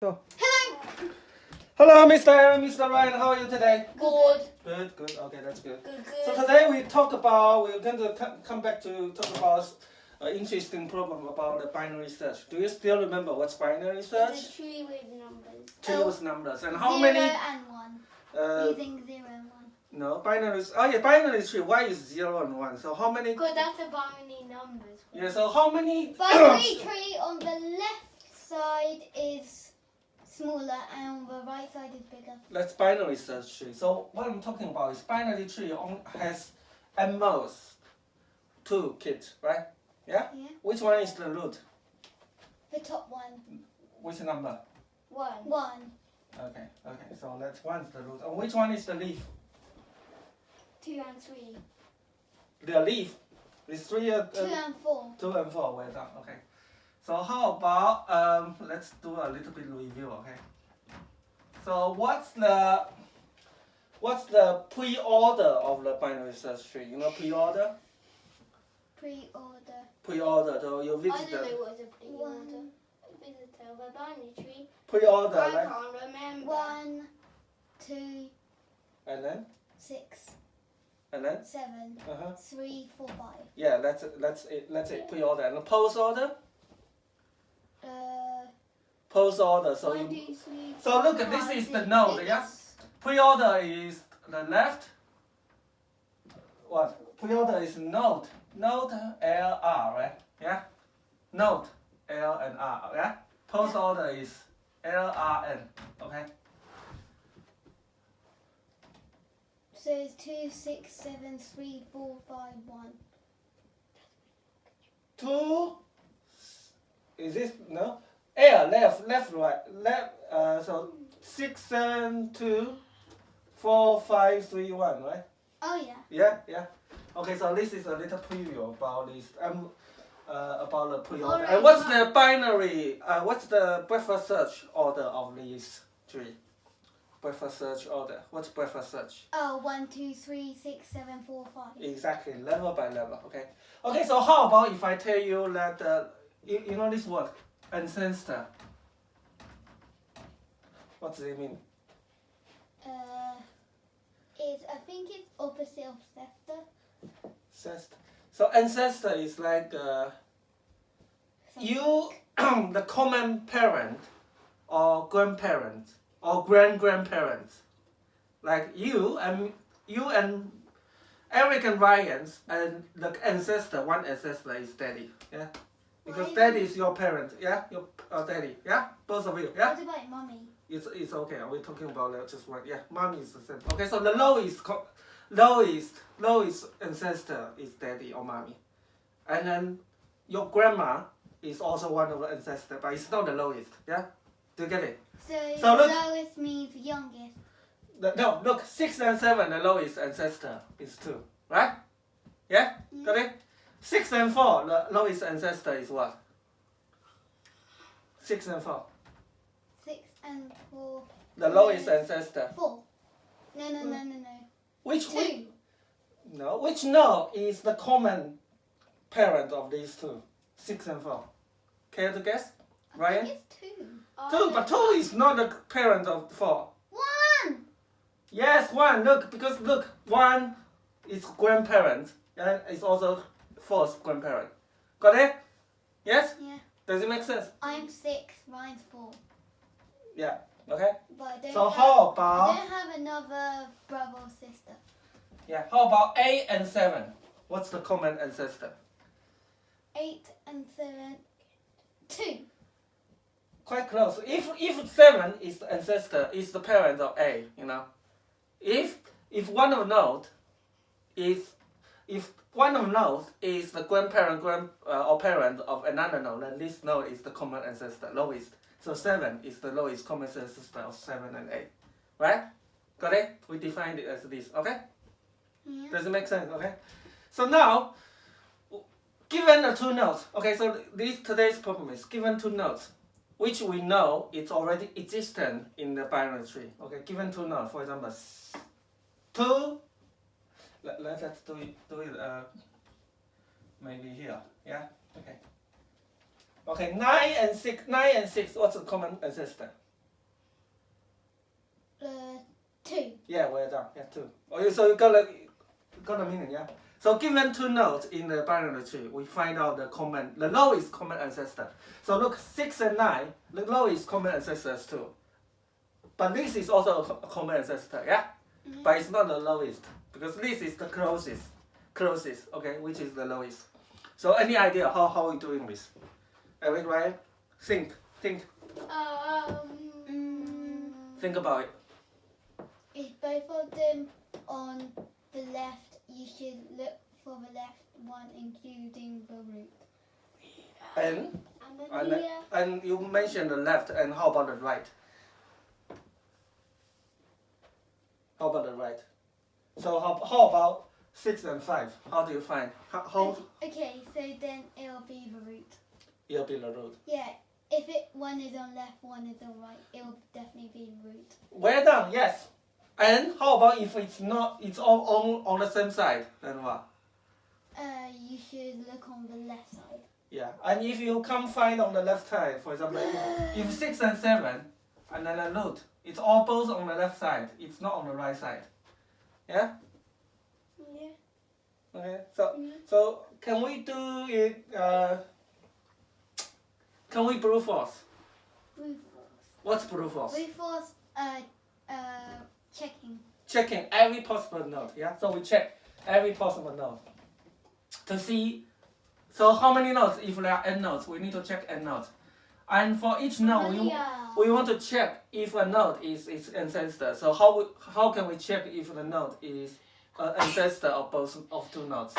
So. Hello, Mr. Aaron, Mr. Ryan. How are you today? Good. Good. Okay, that's good. Good. So today we're going to come back to talk about an interesting problem about the binary search. Do you still remember what's binary search? The tree with numbers. Tree with numbers. And how 0 many? and 1. Using 0 and 1. No, binary. Oh yeah, binary tree. Why is 0 and 1? So how many? Because that's a binary numbers. Yeah. So how many? Binary tree on the left side is smaller and on the right side is bigger. That's binary search tree. So what I'm talking about is binary tree has at most 2 kids, right? Yeah? Yeah. Which one is the root? The top one. Which number? 1. 1. Okay. So that's 1 is the root. And which one is the leaf? 2 and 3. The leaf is 3. 2 and 4. 2 and 4. Well done. Okay. So how about let's do a little bit review. Okay. So what's the pre-order of the binary search tree? You know pre-order? Pre-order. Pre-order. So you I visit don't know the what's a pre-order. Visitor of a binary tree. pre-order, I right? can't remember. 1, 2, And then 6, and then 7, 3, 4, 5. yeah, that's it. Let's say pre-order and post order. Post order. So 1, you 2, 3, so look, 4, this 5, is the 6, node, yeah? Pre-order is the left. What? Pre-order is node. Node L R, right? Yeah? Node L and R, yeah? Post order is L R N, okay? So it's 2, 6, 7, 3, 4, 5, 1. 2 is this no? L left right so 6 7 2 4 5 3 1, right? Oh yeah. Yeah. Okay, so this is a little preview about this about the pre-order. Alright, And what's the binary? What's the breakfast search order of these 3? Breakfast search order. What's breakfast search? Oh, 1, 2, 3, 6, 7, 4, 5. Exactly, level by level. Okay. Okay. So how about if I tell you that you know this word, ancestor? What does it mean? I think it's opposite of Ancestor. Ancestor. So ancestor is like you, the common parent, or grandparent, or grandparents, like you and Eric and Ryan's, and the ancestor. One ancestor is daddy, yeah, because daddy is your parent, yeah, your daddy, yeah, both of you, yeah. What about mommy? It's okay. We're talking about just one. Yeah, mommy is the same. Okay, so the lowest ancestor is daddy or mommy, and then your grandma is also one of the ancestor, but it's not the lowest. Yeah, do you get it? So look- lowest means youngest. No, look, 6 and 7, the lowest ancestor is 2, right? Yeah, got it. 6 and 4, the lowest ancestor is what? 6 and 4, 6 and 4. the lowest ancestor. 4. No. Which 2. which node is the common parent of these 2? 6 and 4. Care to guess? I Ryan? think it's 2. 2, but 2 is not the parent of 4. 1. Yes, 1. Look, because look, 1 is grandparent, and it's also 4's grandparent. Got it? Yes? Yeah. Does it make sense? I'm 6. Ryan's 4. Yeah. Okay. But I don't So have, how I about don't have another brother or sister. how about 8 and 7? What's the common ancestor? 8 and 7. 2. Quite close. If 7 is the ancestor, is the parent of A, you know. If one of node is the grandparent or parent of another node, then this node is the common ancestor, lowest. So 7 is the lowest common ancestor of 7 and 8. Right? Got it? We defined it as this, okay? Yeah. Does it make sense? Okay. So now, given the 2 nodes, okay, so today's problem is given 2 nodes, which we know it's already existent in the binary tree. Okay, given 2 nodes, for example, 2. Let's do it maybe here. Yeah. Okay. Okay, 9 and 6. 9 and 6. What's the common ancestor? 2. Yeah, well done. Yeah, 2. Okay, so you got the meaning, yeah? So given 2 nodes in the binary tree, we find out the lowest common ancestor. So look, 6 and 9, the lowest common ancestors too. But this is also a common ancestor, yeah? Mm-hmm. But it's not the lowest, because this is the closest, okay, which is the lowest. So any idea how we doing this? Eric, right? Think. Um. Think about it. If both of them on the left, you should look for the left one, including the root. And you mentioned the left, and how about the right? How about the right? So how about 6 and 5? How do you find? How Okay, so then it'll be the root. it'll be the root? Yeah, if one is on left, one is on right, it'll definitely be the root. Well done, yes. And how about if it's not? It's all on the same side, then what? You should look on the left side. Yeah, and if you can't find on the left side, for example, if 6 and 7, and then a root, it's all both on the left side. It's not on the right side. Yeah. Yeah. Okay. So can we do it? Can we brute force? Brute force. What's brute force? Brute force. Checking. Checking every possible node. Yeah. So we check every possible node to see. So how many nodes? If there are n nodes, we need to check n nodes. And for each node, we want to check if a node is its ancestor. So how can we check if the node is an ancestor of both of 2 nodes?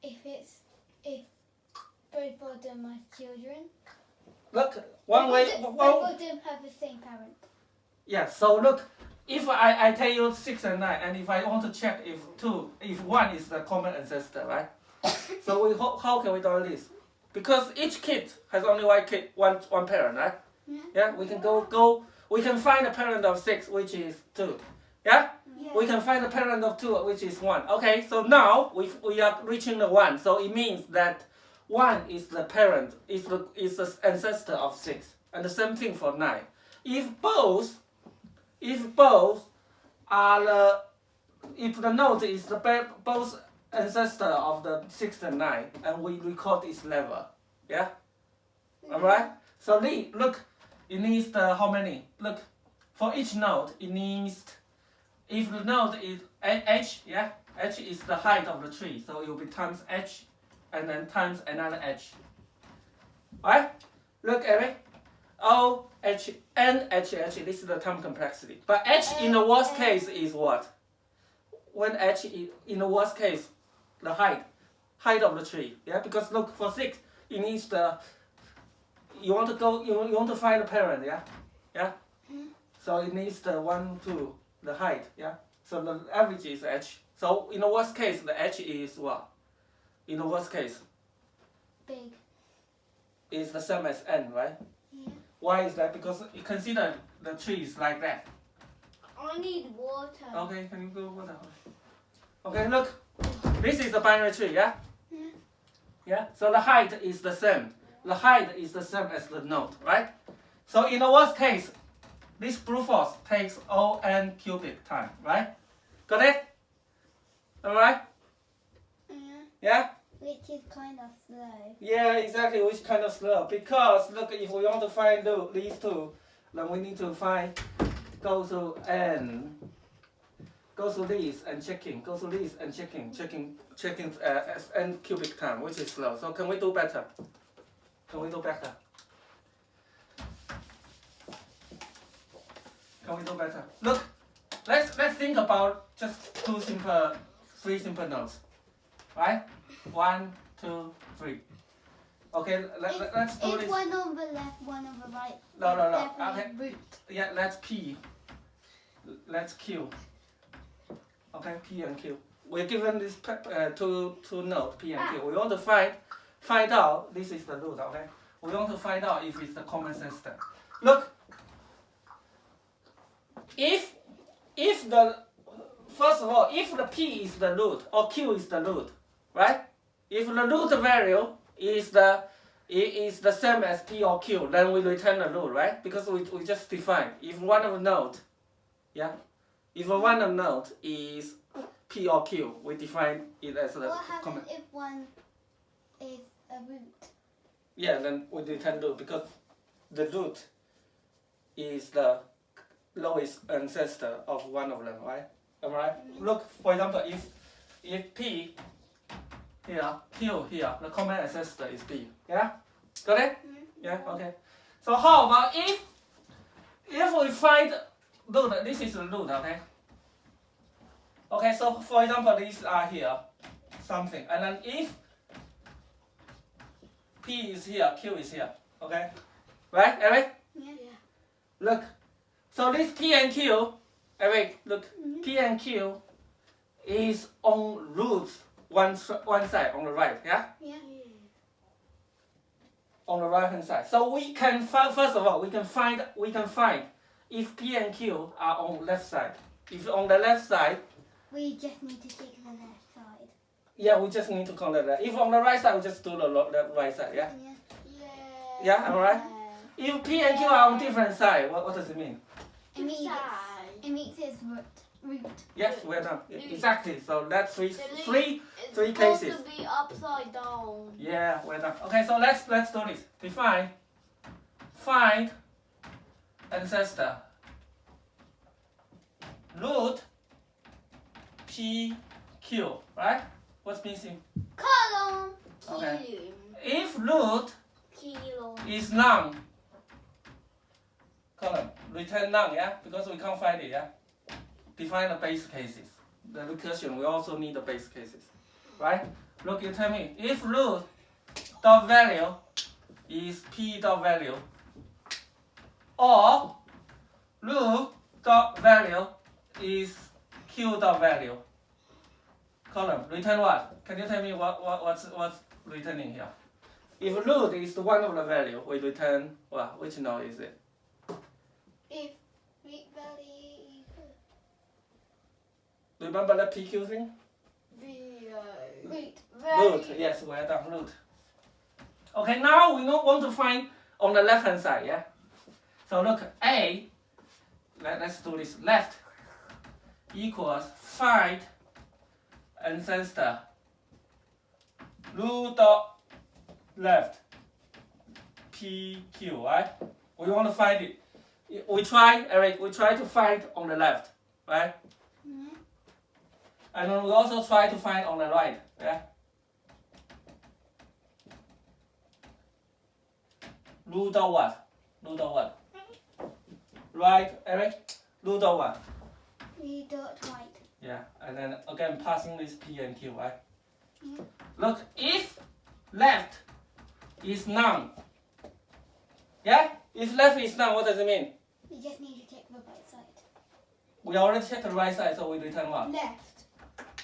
If both of them are children. Look, one way. Both of them have the same parent. Yeah. So look, if I tell you 6 and 9, and if I want to check if 1 is the common ancestor, right? So how can we do this? Because each kid has only one parent, right? Yeah. We can go. We can find the parent of 6, which is 2. Yeah. We can find the parent of 2, which is 1. Okay. So now we are reaching the 1. So it means that 1 is the parent, is the ancestor of 6, and the same thing for 9. If both are if the node is both ancestor of the 6 and 9, and we record its level, yeah. Alright. So look, it needs how many? Look, for each node, it needs. If the node is h, yeah, h is the height of the tree, so it will be times h, and then times another h. Alright? Look, Eric. O, h, n, h, h. This is the term complexity. But h in the worst case is what? When h is in the worst case, the height of the tree. Yeah, because look, for 6, it needs the. You want to find the parent. Yeah, yeah. So it needs the 1, 2, the height. Yeah. So the average is h. So in the worst case, the h is what? In the worst case, Big. is the same as n, right? Yeah. Why is that? Because you consider the trees like that. I need water. Okay, can you go water? Okay, look. This is the binary tree, yeah? Yeah. Yeah. So the height is the same. The height is the same as the node, right? So in the worst case, this brute force takes O(n) cubic time, right? Got it? Alright? Yeah? Which is kind of slow. Yeah, exactly, which kind of slow. Because look, if we want to find these 2, then we need to go to n, go to this and checking, go to this and checking as n cubic time, which is slow. So can we do better? Can we do better? Can we do better? Look, let's think about just 3 simple nodes, right? 1, 2, 3. Okay, let's do this. If one on the left, one on the right. No. Definitely Okay. root. Yeah, let's P. Let's Q. Okay, P and Q. We're given this two nodes, P and Q. We want to find out. This is the root. Okay. We want to find out if it's the common ancestor. Look. If first of all, if the P is the root or Q is the root, right? If the root value is the it is the same as P or Q, then we return the root, right? Because we just define if one of the node, yeah, if one of the node is P or Q, we define it as a What happens comment. if one is a root? Yeah, then we return root because the root is the lowest ancestor of one of them, right? Am I right? Look, for example, if P here, Q here, the common ancestor is P. Yeah? Got it? Yeah, okay. So how about if we find root, this is the root, okay? Okay, so for example, these are here, something, and then if P is here, Q is here, okay? Right, Eric? Yeah. Look, so this P and Q, Eric, look, P and Q is on roots one side on the right, yeah? Yeah. On the right hand side. So we can find, first of all, we can find if P and Q are on left side. If on the left side, We just need to take the left side. yeah, we just need to count that. If on the right side, we just do the right side, yeah? Yeah. Yeah, am I right? If P and Q are on different side, what does it mean? It means it's root. Yes, we're done. Exactly. So that's three It's three supposed cases. to be upside down. Yeah, we're done. Okay, so let's do this. Find ancestor. Root P Q, right? What's missing? Column. Okay. If root Kilo. is none, column, return none, yeah? Because we can't find it, yeah? Define the base cases. The recursion, we also need the base cases, right? Look, you tell me, if root dot value is P dot value, or root dot value is Q dot value, column, return what? Can you tell me what's returning here? If root is one of the value, we return what? Which node is it? If root value equals Remember the PQ thing? root. Root, yes, we're done, root. Okay, now we want to find on the left hand side, yeah? So look, A, let's do this, left equals find ancestor root dot left PQ, right? We want to find it. We try, Eric, we try to find on the left, right? And then we also try to find on the right, yeah? Root of what? Root of what? Right, Eric? Root of what? Root dot right. Yeah, and then again passing this P and Q, right? Yeah. Look, if left is none, yeah? If left is none, what does it mean? We just need to check the right side. We already checked the right side, so we return what? Left.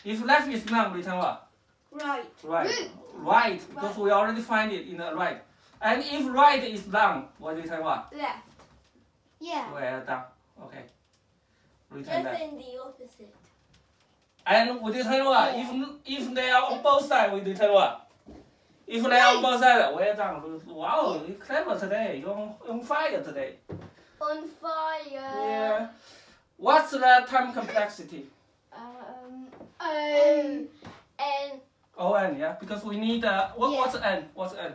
If left is none, return what? Right. Right. Right, because we already find it in the right. And if right is none, we return what? Left. Yeah. Well done. Okay. Return Just that. in the opposite. And we return what? If they are on both sides, we return what? If they are on both sides, well done. Wow, you're clever today. You're on fire today. On fire. Yeah. What's the time complexity? N. On, yeah? Because we need what's n? What's n?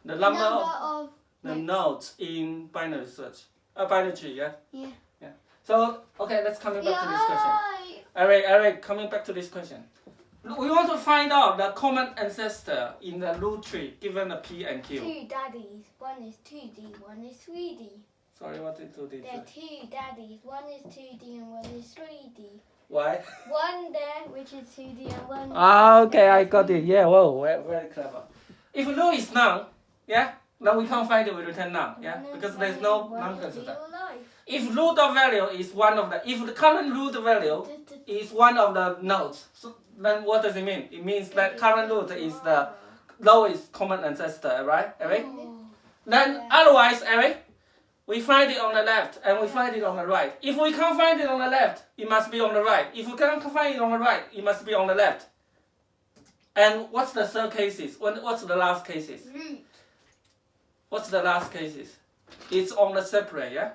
The number of the nodes in binary search. Binary tree, yeah? Yeah. Yeah. So, okay, let's come back to this question. Eric, coming back to this question. We want to find out the common ancestor in the root tree given the P and Q. Two daddies. One is 2D, one is 3D. Sorry, what did you do? There are two daddies. One is 2D and one is 3D. Why? One there, which is 2D, and one. Okay, I got it. Yeah, whoa, very clever. If root is none, yeah, then we can't find it, we return none, yeah, because there's no non-consistent. If root of value is one of the, if the current root value is one of the nodes, so then what does it mean? It means that current root is the lowest common ancestor, right, Eric? Then otherwise, Eric, we find it on the left and we find it on the right. If we can't find it on the left, it must be on the right. If we can't find it on the right, it must be on the left. And what's the third cases? What's the last cases? What's the last cases? It's on the separate, yeah?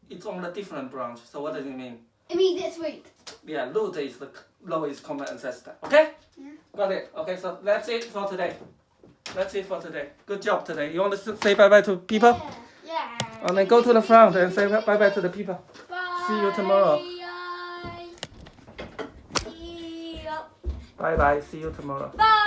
It's on the different branch. So what does it mean? It means it's root. Yeah, root is the lowest common ancestor. Okay? Yeah. Got it. Okay, so that's it for today. That's it for today. Good job today. You want to say bye-bye to people? Yeah. And then go to the front and say bye-bye to the people. Bye. See you tomorrow. Bye. See you. Bye-bye. See you tomorrow. Bye.